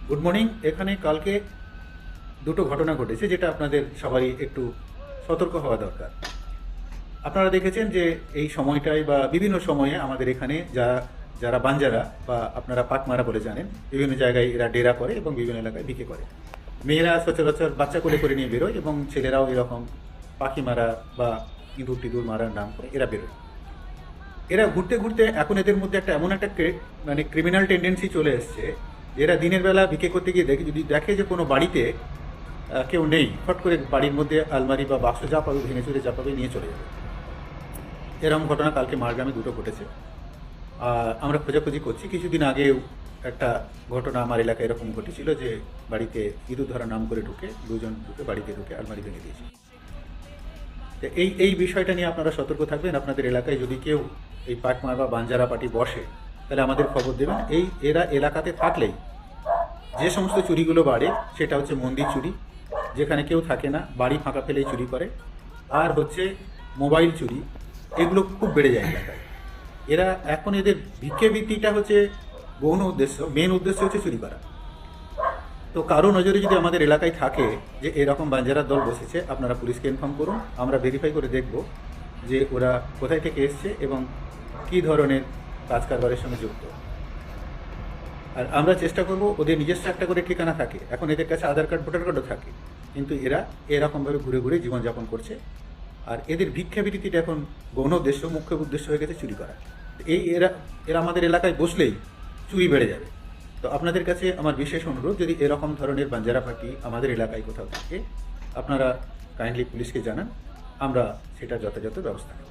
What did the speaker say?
Good morning. এখানে কালকে দুটো ঘটনা ঘটেছে যেটা আপনাদের সবারই একটু সতর্ক হওয়া দরকার। আপনারা দেখেছেন যে এই সময়টায় বা বিভিন্ন সময়ে আমাদের এখানে যারা বাঞ্জারা বা আপনারা পাকমারা বলে জানেন, বিভিন্ন জায়গায় এরা ডেরা করে এবং বিভিন্ন এলাকায় বিক্রি করে। মেয়েরা সচরাচর বাচ্চা কোলে করে নিয়ে বেরোয় এবং ছেলেরাও এরকম পাখি মারা বা ইঁদুর টিঁদুর মারার নাম করে এরা বেরোয়। এরা ঘুরতে ঘুরতে এখন এদের মধ্যে একটা এমন একটা মানে ক্রিমিনাল টেন্ডেন্সি চলে এসছে। এরা দিনের বেলা বিক্রি করতে গিয়ে যদি দেখে যে কোনো বাড়িতে কেউ নেই, ফট করে বাড়ির মধ্যে আলমারি বা বাক্স যা পাবে ভেঙে চুরে যা পাবে নিয়ে চলে যাবে। এরকম ঘটনা কালকে মারগ্রামে দুটো ঘটেছে। আর আমরা খোঁজাখুঁজি করছি। কিছুদিন আগেও একটা ঘটনা আমার এলাকায় এরকম ঘটেছিল যে বাড়িতে ইঁদুর ধরার নাম করে দুজন ঢুকে বাড়িতে ঢুকে আলমারি ভেঙে দিয়েছে। তো এই বিষয়টা নিয়ে আপনারা সতর্ক থাকবেন। আপনাদের এলাকায় যদি কেউ এই পাকমার বা বাঞ্জারা পার্টি বসে তাহলে আমাদের খবর দেবেন। এরা এলাকাতে থাকলেই যে সমস্ত চুরিগুলো বাড়ে সেটা হচ্ছে মন্দির চুরি, যেখানে কেউ থাকে না, বাড়ি ফাঁকা ফেলেই চুরি করে। আর হচ্ছে মোবাইল চুরি, এগুলো খুব বেড়ে যায় এলাকায়। এরা এখন এদের ভিক্ষেবৃত্তিটা হচ্ছে গৌণ উদ্দেশ্য, মেন উদ্দেশ্য হচ্ছে চুরি করা। তো কারো নজরে যদি আমাদের এলাকায় থাকে যে এরকম বাঞ্জারার দল বসেছে, আপনারা পুলিশকে ইনফর্ম করুন। আমরা ভেরিফাই করে দেখব যে ওরা কোথায় থেকে এসছে এবং কী ধরনের কাজ কারবারের সঙ্গে যুক্ত। আর আমরা চেষ্টা করব, ওদের নিজস্ব একটা করে ঠিকানা থাকে, এখন এদের কাছে আধার কার্ড ভোটার কার্ডও থাকে, কিন্তু এরা এরকমভাবে ঘুরে ঘুরে জীবনযাপন করছে। আর এদের ভিক্ষাবৃত্তিটা এখন গৌণ উদ্দেশ্য, মুখ্য উদ্দেশ্য হয়ে গেছে চুরি করা। এরা এরা আমাদের এলাকায় বসলেই চুরি বেড়ে যাবে। তো আপনাদের কাছে আমার বিশেষ অনুরোধ, যদি এরকম ধরনের বাঞ্জারা পার্টি আমাদের এলাকায় কোথাও থাকে, আপনারা কাইন্ডলি পুলিশকে জানান, আমরা সেটা যথাযথ ব্যবস্থা নেব।